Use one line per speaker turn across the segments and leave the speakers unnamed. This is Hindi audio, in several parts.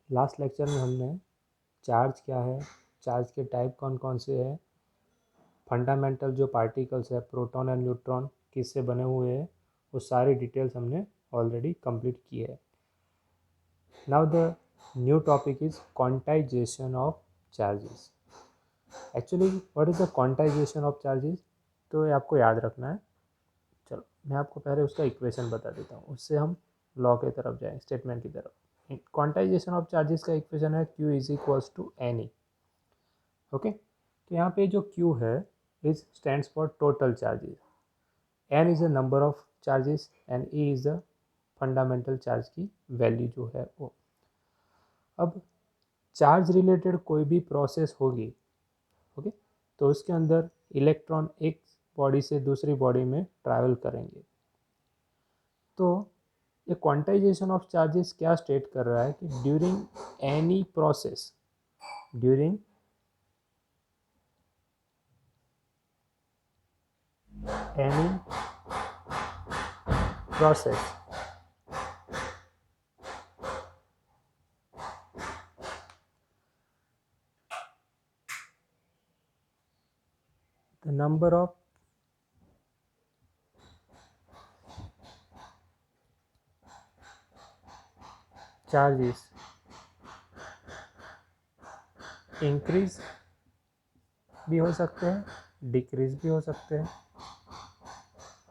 लास्ट लेक्चर में हमने चार्ज क्या है, चार्ज के टाइप कौन कौन से हैं, फंडामेंटल जो पार्टिकल्स है प्रोटॉन एंड न्यूट्रॉन किससे बने हुए हैं, वो सारी डिटेल्स हमने ऑलरेडी कंप्लीट की है। Now the new topic is quantization of charges. Actually what is the quantization of charges, तो ये आपको याद रखना है। चलो मैं आपको पहले उसका इक्वेशन बता देता हूँ, उससे हम लॉ की तरफ जाएँ, स्टेटमेंट की तरफ। क्वांटाइजेशन ऑफ चार्जेस का इक्वेशन है Q is equals to N E. Okay, तो यहाँ पे जो Q है is stands for total charges, N is the number of charges and E is the fundamental charge की वैल्यू जो है वो। अब चार्ज रिलेटेड कोई भी प्रोसेस होगी, ओके, तो उसके अंदर इलेक्ट्रॉन एक बॉडी से दूसरी बॉडी में ट्रैवल करेंगे। तो ये क्वांटाइजेशन ऑफ चार्जेस क्या स्टेट कर रहा है कि during any process, during any process the number of charges increase भी हो सकते हैं, डिक्रीज भी हो सकते हैं।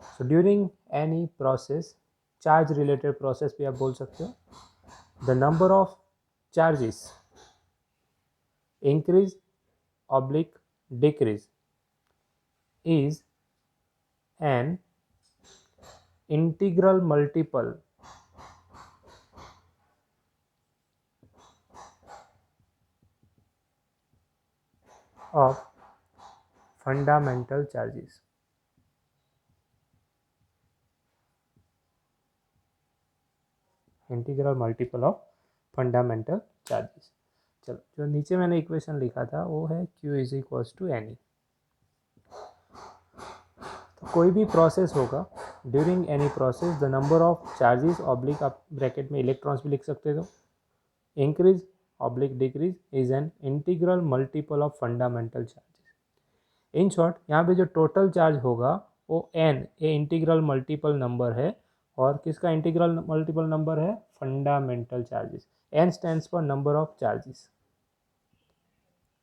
So during any process, charge related process भी आप बोल सकते हो, the number of charges increase oblique decrease is an integral multiple of fundamental charges। Integral multiple of fundamental charges. चलो जो नीचे मैंने इक्वेशन लिखा था वो है Q is equals to N E. तो कोई भी प्रोसेस होगा, during any process the number of charges oblique, आप ब्रैकेट में इलेक्ट्रॉन्स भी लिख सकते हो, increase oblique decrease is an integral multiple of fundamental charges. In short यहाँ पे जो टोटल चार्ज होगा वो N, a integral multiple number है, और किसका इंटीग्रल मल्टीपल नंबर है, fundamental charges. N stands for number of charges,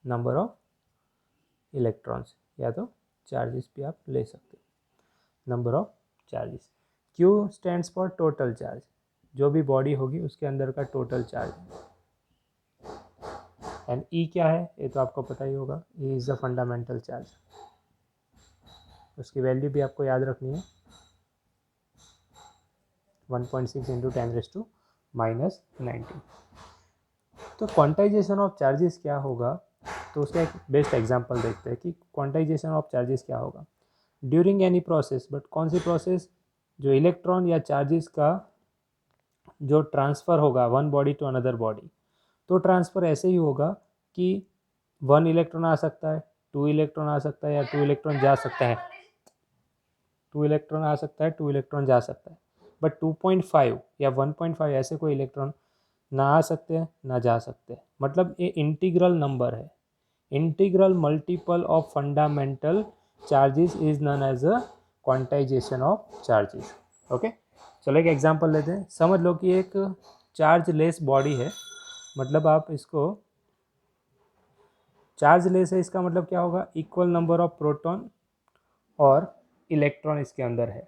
number of electrons, या तो चार्जेस भी आप ले सकते हो, number of charges. Q stands for total charge, जो भी बॉडी होगी उसके अंदर का टोटल चार्ज। एंड ई क्या है ये तो आपको पता ही होगा, ई इज़ द फंडामेंटल चार्ज, उसकी वैल्यू भी आपको याद रखनी है, 1.6 इंटू 10⁻⁻⁹। तो क्वांटाइजेशन ऑफ चार्जेस क्या होगा, तो उसका एक बेस्ट एग्जांपल देखते हैं कि क्वांटाइजेशन ऑफ चार्जेस क्या होगा। ड्यूरिंग एनी प्रोसेस, बट कौन सी प्रोसेस, जो इलेक्ट्रॉन या चार्जेस का जो ट्रांसफ़र होगा one body to another body, तो ट्रांसफ़र ऐसे ही होगा कि 1 इलेक्ट्रॉन आ सकता है, 2 इलेक्ट्रॉन आ सकता है, या 2 इलेक्ट्रॉन जा सकता है, 2 इलेक्ट्रॉन आ सकता है, 2 इलेक्ट्रॉन जा सकता है। बट 2.5 या 1.5 ऐसे कोई इलेक्ट्रॉन ना आ सकते हैं ना जा सकते हैं। मतलब ये इंटीग्रल नंबर है, integral multiple of fundamental charges is known as a quantization of charges. Okay, चलो एक एग्जांपल लेते हैं। समझ लो कि एक चार्ज लेस बॉडी है, मतलब आप इसको चार्ज लेस है, इसका मतलब क्या होगा, इक्वल नंबर ऑफ प्रोटॉन और इलेक्ट्रॉन इसके अंदर है।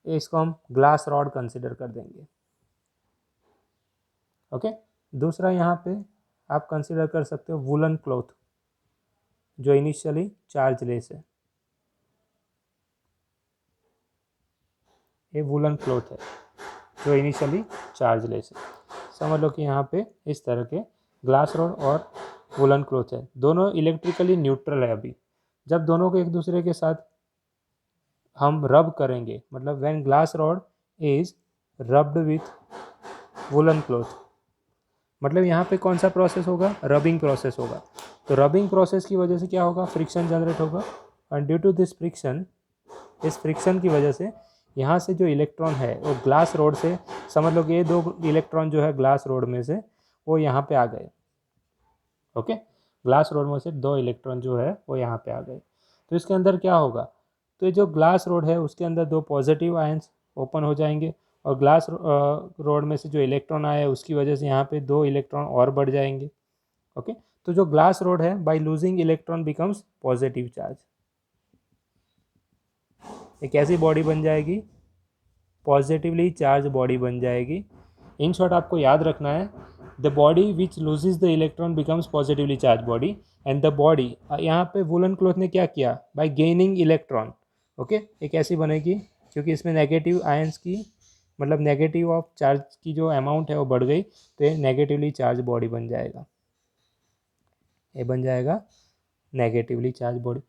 इसको हम ग्लास रॉड कंसिडर कर देंगे। ओके, दूसरा यहाँ पे आप कंसिडर कर सकते हो वुलन क्लॉथ, जो इनिशियली चार्ज लेस है, ये वुलन क्लॉथ है जो इनिशियली चार्ज लेस है। समझ लो कि यहाँ पे इस तरह के ग्लास रॉड और वुलन क्लॉथ है, दोनों इलेक्ट्रिकली न्यूट्रल है। अभी जब दोनों को एक दूसरे के साथ हम रब करेंगे, मतलब when glass rod is rubbed with woollen cloth, मतलब यहाँ पे कौन सा प्रोसेस होगा, रबिंग प्रोसेस होगा। तो रबिंग प्रोसेस की वजह से क्या होगा, फ्रिक्शन जनरेट होगा, और ड्यू टू दिस फ्रिक्शन, इस फ्रिक्शन की वजह से यहाँ से जो इलेक्ट्रॉन है वो ग्लास रोड से, समझ लो कि ये 2 इलेक्ट्रॉन जो है ग्लास रोड में से वो यहाँ पे आ गए। ओके, ग्लास रोड में से 2 इलेक्ट्रॉन जो है वो यहाँ पे आ गए। तो इसके अंदर क्या होगा, तो ये जो ग्लास रोड है उसके अंदर 2 पॉजिटिव आयंस ओपन हो जाएंगे और ग्लास रोड में से जो इलेक्ट्रॉन आया है उसकी वजह से यहाँ पे 2 इलेक्ट्रॉन और बढ़ जाएंगे। ओके, तो जो ग्लास रोड है by losing electron becomes positive charge. एक ऐसी बॉडी बन जाएगी, पॉजिटिवली चार्ज बॉडी बन जाएगी। इन शॉर्ट आपको याद रखना है, the body which loses the electron becomes positively charge body and the body, यहाँ पे वुलन क्लॉथ ने क्या किया, बाय गेनिंग इलेक्ट्रॉन। ओके, एक ऐसी बनेगी क्योंकि इसमें नेगेटिव आयंस की मतलब नेगेटिव ऑफ चार्ज की जो अमाउंट है वो बढ़ गई, तो ये नेगेटिवली चार्ज बॉडी बन जाएगा, ये बन जाएगा नेगेटिवली चार्ज बॉडी।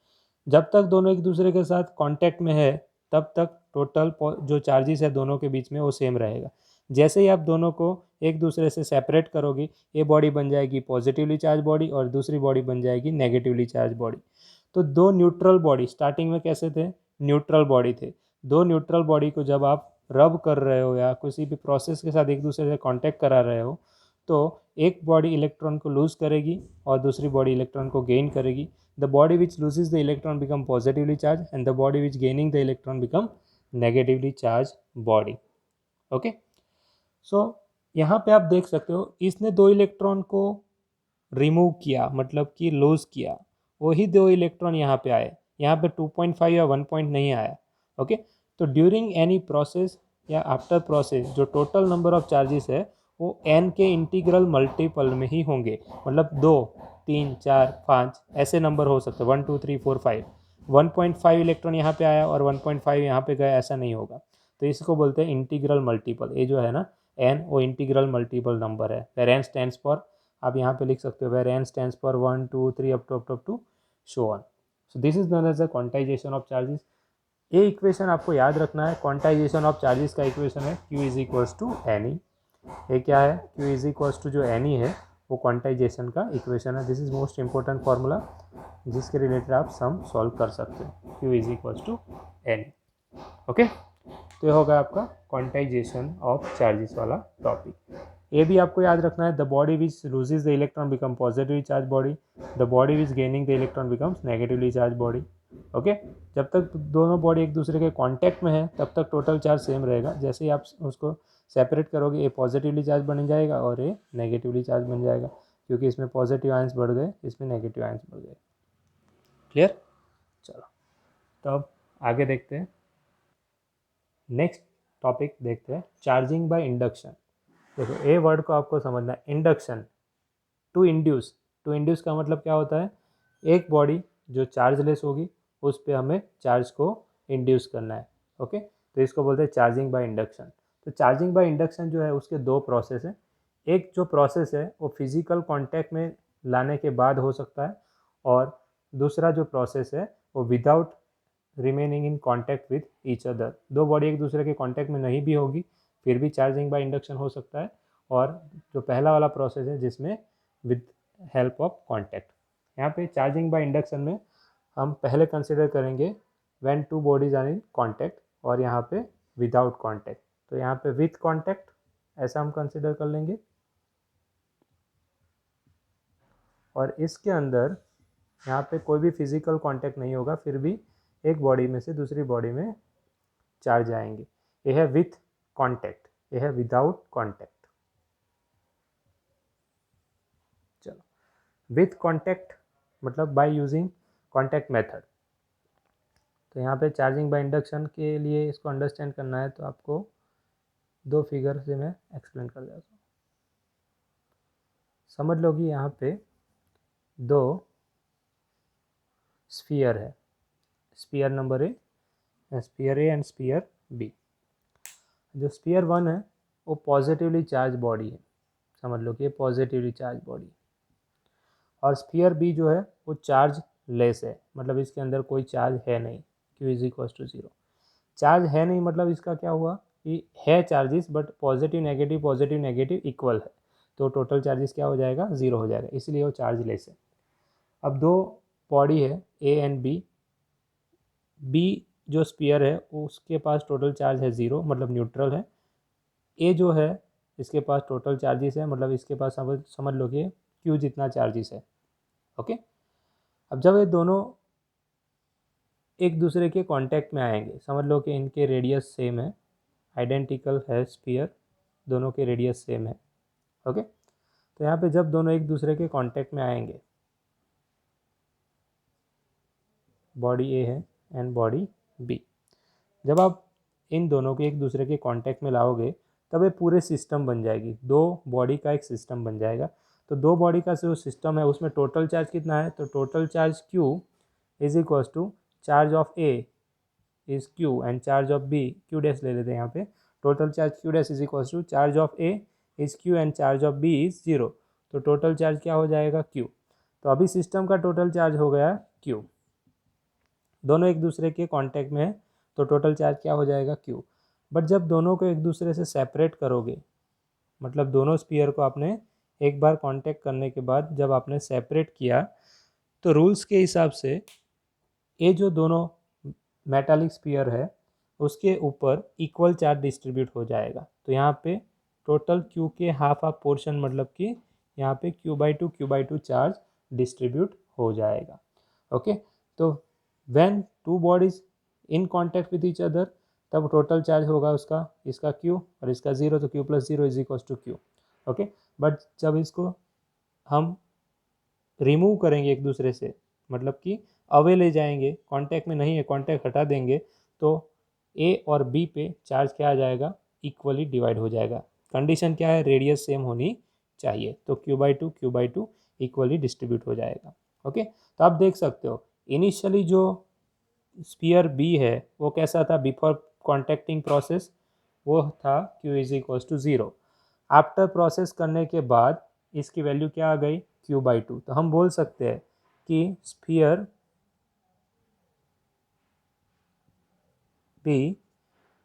जब तक दोनों एक दूसरे के साथ कांटेक्ट में है तब तक टोटल जो चार्जेस है दोनों के बीच में वो सेम रहेगा। जैसे ही आप दोनों को एक दूसरे से सेपरेट करोगे, ये बॉडी बन जाएगी पॉजिटिवली चार्ज बॉडी और दूसरी बॉडी बन जाएगी नेगेटिवली चार्ज बॉडी। तो 2 न्यूट्रल बॉडी स्टार्टिंग में कैसे थे, न्यूट्रल बॉडी थे। 2 न्यूट्रल बॉडी को जब आप रब कर रहे हो या किसी भी प्रोसेस के साथ एक दूसरे से कांटेक्ट करा रहे हो, तो एक बॉडी इलेक्ट्रॉन को लूज करेगी और दूसरी बॉडी इलेक्ट्रॉन को गेन करेगी। The body which loses the electron become positively charged and the body which gaining the electron become negatively charged body. Okay, so यहाँ पे आप देख सकते हो इसने 2 इलेक्ट्रॉन को रिमूव किया, मतलब कि लूज किया, वही 2 इलेक्ट्रॉन यहाँ पे आए, यहाँ पे 2.5 या 1 पॉइंट नहीं आया। ओके, तो ड्यूरिंग एनी प्रोसेस या आफ्टर प्रोसेस जो टोटल नंबर ऑफ चार्जेस है वो n के इंटीग्रल मल्टीपल में ही होंगे, मतलब 2, 3, 4, 5 ऐसे नंबर हो सकते हैं, 1, 2, 3, 4, 5। 1.5 इलेक्ट्रॉन यहाँ पे आया और 1.5 यहाँ पे गया, ऐसा नहीं होगा। तो इसको बोलते हैं इंटीग्रल मल्टीपल। ये जो है ना n, वो इंटीग्रल मल्टीपल नंबर है। वेर n स्टैंड्स फॉर, आप यहाँ पे लिख सकते हो where n stands for 1, 2, 3 up to so on. So this is known as the quantization of charges. ये इक्वेशन आपको याद रखना है, क्वांटाइजेशन ऑफ चार्जेस का इक्वेशन है Q is equals to NE। ये क्या है, Q इज इक्वल्स टू जो NE है वो क्वांटाइजेशन का इक्वेशन है। This is most important formula जिसके रिलेटेड आप सम सॉल्व कर सकते हो। Q is equals to NE। Okay, तो ये होगा आपका क्वांटाइजेशन ऑफ चार्जेस वाला टॉपिक। ये भी आपको याद रखना है, the body which loses the electron become positively charge body, the body which gaining the electron becomes negatively charge body. Okay, जब तक दोनों बॉडी एक दूसरे के कांटेक्ट में है तब तक टोटल चार्ज सेम रहेगा। जैसे ही आप उसको सेपरेट करोगे, ये पॉजिटिवली चार्ज बन जाएगा और ये नेगेटिवली चार्ज बन जाएगा, क्योंकि इसमें पॉजिटिव आयंस बढ़ गए, इसमें नेगेटिव आयंस बढ़ गए। क्लियर? चलो, तो अब आगे देखते हैं, नेक्स्ट टॉपिक देखते हैं, चार्जिंग बाय इंडक्शन। देखो, ए वर्ड को आपको समझना है, induction. To induce, to induce का मतलब क्या होता है, एक बॉडी जो चार्जलेस होगी उस पर हमें चार्ज को इंड्यूस करना है। ओके, तो इसको बोलते हैं चार्जिंग बाय इंडक्शन। तो चार्जिंग बाय इंडक्शन जो है उसके 2 प्रोसेस हैं। एक जो प्रोसेस है वो फिजिकल कांटेक्ट में लाने के बाद हो सकता है, और दूसरा जो प्रोसेस है वो without remaining in contact with each other. 2 body एक दूसरे के कांटेक्ट में नहीं भी होगी फिर भी चार्जिंग बाय इंडक्शन हो सकता है, और जो पहला वाला प्रोसेस है जिसमें विद हेल्प ऑफ कांटेक्ट। यहाँ पे चार्जिंग बाय इंडक्शन में हम पहले कंसिडर करेंगे when 2 bodies are in contact, और यहाँ पे विदाउट कांटेक्ट। तो यहाँ पे विथ कांटेक्ट ऐसा हम कंसिडर कर लेंगे, और इसके अंदर यहाँ पे कोई भी फिजिकल कांटेक्ट नहीं होगा, फिर भी एक बॉडी में से दूसरी बॉडी में चार्ज आएंगे। ये है विथ कांटेक्ट, ये है विदाउट कांटेक्ट। चलो, विथ कांटेक्ट मतलब बाय यूजिंग कांटेक्ट मेथड। तो यहाँ पे चार्जिंग बाय इंडक्शन के लिए इसको अंडरस्टैंड करना है तो आपको 2 फिगर से मैं एक्सप्लेन कर देता हूँ। समझ लो कि यहाँ पे 2 स्फीयर है, sphere number A and sphere B. जो स्फीयर 1 है वो पॉजिटिवली चार्ज बॉडी है, समझ लो कि ये पॉजिटिवली चार्ज बॉडी। और स्फीयर बी जो है वो चार्ज लेस है, मतलब इसके अंदर कोई चार्ज है नहीं। Q is equal to 0। Charge है नहीं मतलब इसका क्या हुआ कि है charges but positive negative equal है, तो टोटल चार्जेस क्या हो जाएगा, 0 हो जाएगा, इसलिए वो चार्ज लेस है। अब 2 बॉडी है ए एंड बी। बी जो स्फीयर है उसके पास टोटल चार्ज है 0, मतलब न्यूट्रल है। ए जो है इसके पास टोटल चार्जेस है, मतलब इसके पास समझ लो कि क्यू जितना चार्जेस है। ओके, अब जब ये दोनों एक दूसरे के कांटेक्ट में आएंगे, समझ लो कि इनके रेडियस सेम है, आइडेंटिकल है स्फीयर, दोनों के रेडियस सेम है। ओके, तो यहाँ पे जब दोनों एक दूसरे के कांटेक्ट में आएंगे, बॉडी ए है एंड बॉडी बी, जब आप इन दोनों को एक दूसरे के कांटेक्ट में लाओगे तब ये पूरे सिस्टम बन जाएगी, दो बॉडी का एक सिस्टम बन जाएगा। तो दो बॉडी का जो सिस्टम है उसमें टोटल चार्ज कितना है, तो total charge Q is equal to charge of A is Q and charge of B, Q dash ले लेते हैं यहाँ पे, total charge Q dash is equal to charge of A is Q and charge of B is 0। तो टोटल चार्ज क्या हो जाएगा, Q। तो अभी सिस्टम का टोटल चार्ज हो गया Q, दोनों एक दूसरे के कांटेक्ट में है तो टोटल चार्ज क्या हो जाएगा, Q। बट जब दोनों को एक दूसरे से सेपरेट करोगे, मतलब दोनों स्पीयर को आपने एक बार कांटेक्ट करने के बाद जब आपने सेपरेट किया, तो रूल्स के हिसाब से ये जो दोनों मेटालिक स्पीयर है उसके ऊपर इक्वल चार्ज डिस्ट्रीब्यूट हो जाएगा। तो यहाँ पे टोटल Q के हाफ पोर्शन, मतलब कि यहाँ पे Q/2 चार्ज डिस्ट्रीब्यूट हो जाएगा। ओके, तो when two bodies in contact with each other, तब टोटल चार्ज होगा उसका, इसका Q और इसका 0, तो Q+0 is equal to Q। Okay, but जब इसको हम रिमूव करेंगे एक दूसरे से, मतलब कि अवे ले जाएंगे, कांटेक्ट में नहीं है, कांटेक्ट हटा देंगे, तो A और B पे चार्ज क्या आ जाएगा, इक्वली डिवाइड हो जाएगा। कंडीशन क्या है, रेडियस सेम होनी चाहिए, तो Q/2 इक्वली डिस्ट्रीब्यूट हो जाएगा। ओके, तो आप देख सकते हो इनिशियली जो स्पीयर B है वो कैसा था बिफोर कॉन्टैक्टिंग प्रोसेस, वो था Q is equal to 0। After process करने के बाद इसकी वैल्यू क्या आ गई, Q/2। तो हम बोल सकते हैं कि sphere B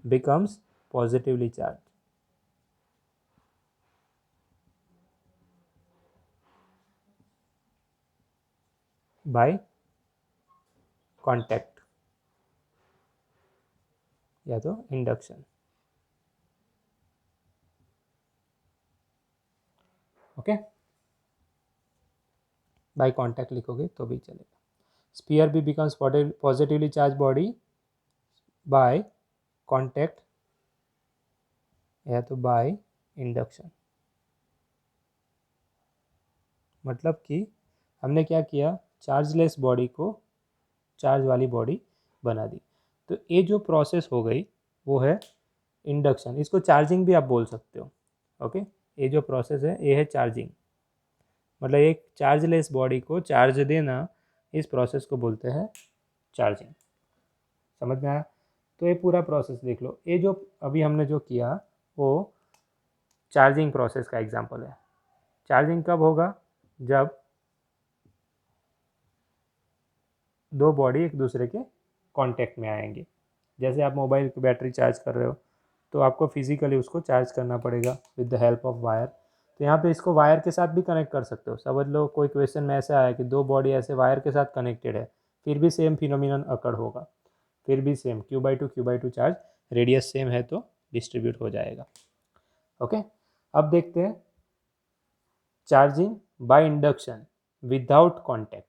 becomes positively charged by contact या तो इंडक्शन। ओके, बाय कांटेक्ट लिखोगे तो भी चलेगा। Sphere B becomes positively charged body by contact या तो बाय इंडक्शन। मतलब कि हमने क्या किया, चार्जलेस बॉडी को चार्ज वाली बॉडी बना दी। तो ये जो प्रोसेस हो गई वो है इंडक्शन, इसको चार्जिंग भी आप बोल सकते हो। ओके, ये जो प्रोसेस है ये है चार्जिंग, मतलब एक चार्जलेस बॉडी को चार्ज देना, इस प्रोसेस को बोलते हैं चार्जिंग। समझ में आया? तो ये पूरा प्रोसेस देख लो, ये जो अभी हमने जो किया वो चार्जिंग प्रोसेस का एग्जांपल है। चार्जिंग कब होगा, जब दो बॉडी एक दूसरे के कांटेक्ट में आएंगे। जैसे आप मोबाइल की बैटरी चार्ज कर रहे हो तो आपको फिजिकली उसको चार्ज करना पड़ेगा with the help of wire. तो यहाँ पे इसको वायर के साथ भी कनेक्ट कर सकते हो। समझ लो कोई क्वेश्चन में ऐसा आया कि दो बॉडी ऐसे वायर के साथ कनेक्टेड है, फिर भी सेम फिनोमिनन अकर होगा, फिर भी same Q/2 charge, radius same है तो डिस्ट्रीब्यूट हो जाएगा। ओके, अब देखते हैं charging by induction without contact.